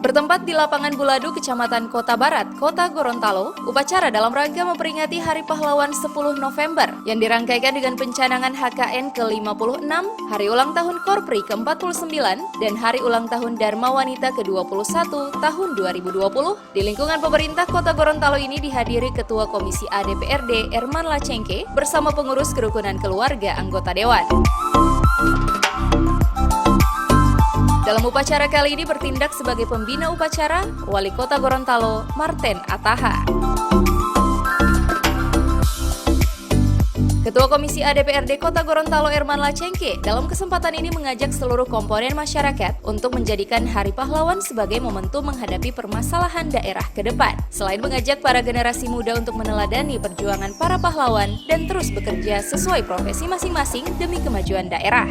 Bertempat di lapangan Buladu, Kecamatan Kota Barat, Kota Gorontalo, upacara dalam rangka memperingati Hari Pahlawan 10 November yang dirangkaikan dengan pencanangan HKN ke-56, Hari Ulang Tahun Korpri ke-49, dan Hari Ulang Tahun Dharma Wanita ke-21 tahun 2020 di lingkungan pemerintah Kota Gorontalo ini dihadiri Ketua Komisi A DPRD Erman Lacengke bersama pengurus kerukunan keluarga anggota Dewan. Dalam upacara kali ini bertindak sebagai pembina upacara Wali Kota Gorontalo, Marten Ataha. Ketua Komisi A DPRD Kota Gorontalo Erman Lacengke dalam kesempatan ini mengajak seluruh komponen masyarakat untuk menjadikan Hari Pahlawan sebagai momentum menghadapi permasalahan daerah ke depan. Selain mengajak para generasi muda untuk meneladani perjuangan para pahlawan dan terus bekerja sesuai profesi masing-masing demi kemajuan daerah.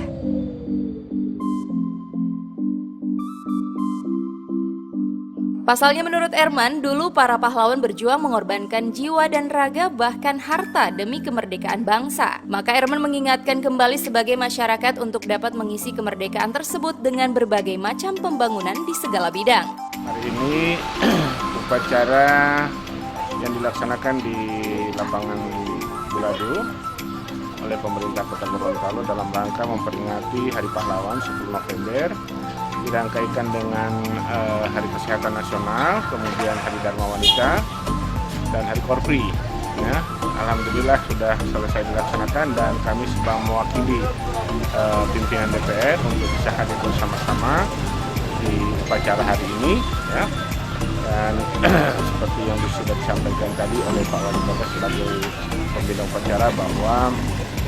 Pasalnya menurut Erman, dulu para pahlawan berjuang mengorbankan jiwa dan raga bahkan harta demi kemerdekaan bangsa. Maka Erman mengingatkan kembali sebagai masyarakat untuk dapat mengisi kemerdekaan tersebut dengan berbagai macam pembangunan di segala bidang. Hari ini upacara yang dilaksanakan di lapangan Buladu oleh pemerintah Kota Gorontalo dalam rangka memperingati Hari Pahlawan 10 November. Dirangkaikan dengan Hari Kesehatan Nasional, kemudian Hari Dharma Wanita, dan Hari Korpri. Ya, alhamdulillah sudah selesai dilaksanakan dan kami sudah mewakili pimpinan DPR untuk bisa hadir bersama-sama di upacara hari ini. Ya. Dan seperti yang sudah disampaikan tadi oleh Pak Wali Kota sebagai pembina upacara bahwa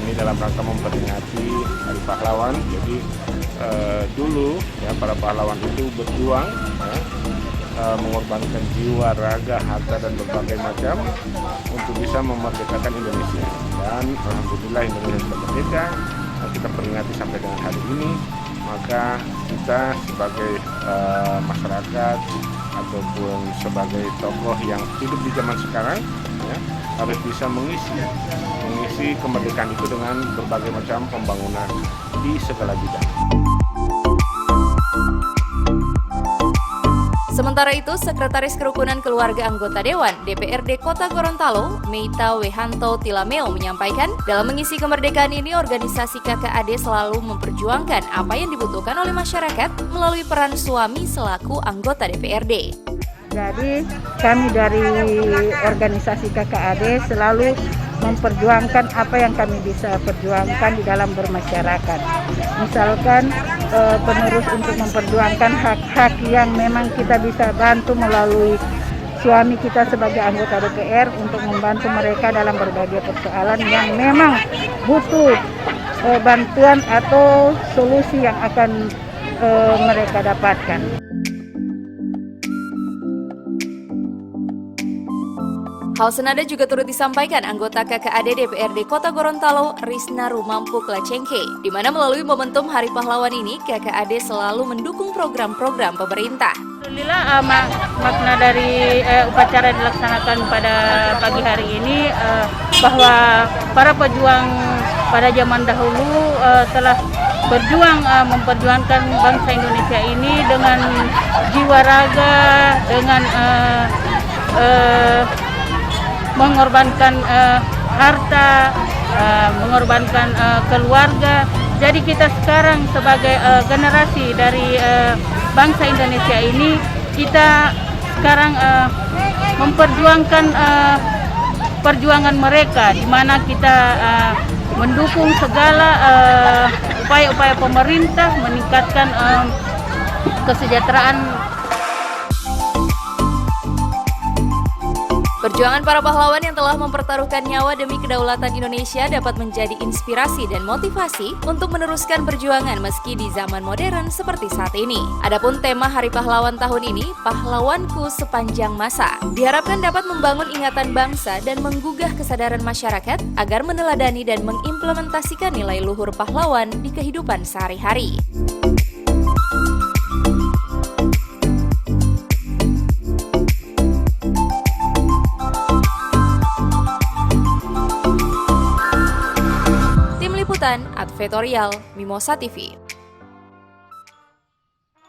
ini dalam rangka memperingati Hari Pahlawan. Jadi dulu ya para pahlawan itu berjuang ya, mengorbankan jiwa, raga, harta dan berbagai macam untuk bisa memerdekakan Indonesia. Dan alhamdulillah Indonesia sudah merdeka. Kita peringati sampai dengan hari ini. Maka kita sebagai masyarakat ataupun sebagai tokoh yang hidup di zaman sekarang ya, harus bisa mengisi kemerdekaan itu dengan berbagai macam pembangunan di segala bidang. Sementara itu, Sekretaris Kerukunan Keluarga Anggota Dewan DPRD Kota Gorontalo, Meita Wehanto Tilameo menyampaikan, dalam mengisi kemerdekaan ini organisasi KKAD selalu memperjuangkan apa yang dibutuhkan oleh masyarakat melalui peran suami selaku anggota DPRD. Jadi kami dari organisasi KKAD selalu memperjuangkan apa yang kami bisa perjuangkan di dalam bermasyarakat. Misalkan penerus untuk memperjuangkan hak-hak yang memang kita bisa bantu melalui suami kita sebagai anggota DPR untuk membantu mereka dalam berbagai persoalan yang memang butuh bantuan atau solusi yang akan mereka dapatkan. Hal senada juga turut disampaikan anggota KKAD DPRD Kota Gorontalo, Risna Rumampuk Lacengke, di mana melalui momentum Hari Pahlawan ini, KKAD selalu mendukung program-program pemerintah. Alhamdulillah makna dari upacara dilaksanakan pada pagi hari ini bahwa para pejuang pada zaman dahulu telah berjuang memperjuangkan bangsa Indonesia ini dengan jiwa raga, dengan mengorbankan harta, mengorbankan keluarga. Jadi kita sekarang sebagai generasi dari bangsa Indonesia ini, kita sekarang memperjuangkan perjuangan mereka, di mana kita mendukung segala upaya-upaya pemerintah meningkatkan kesejahteraan. Perjuangan para pahlawan yang telah mempertaruhkan nyawa demi kedaulatan Indonesia dapat menjadi inspirasi dan motivasi untuk meneruskan perjuangan meski di zaman modern seperti saat ini. Adapun tema Hari Pahlawan tahun ini, Pahlawanku Sepanjang Masa, diharapkan dapat membangun ingatan bangsa dan menggugah kesadaran masyarakat agar meneladani dan mengimplementasikan nilai luhur pahlawan di kehidupan sehari-hari. Advertorial Mimosa TV.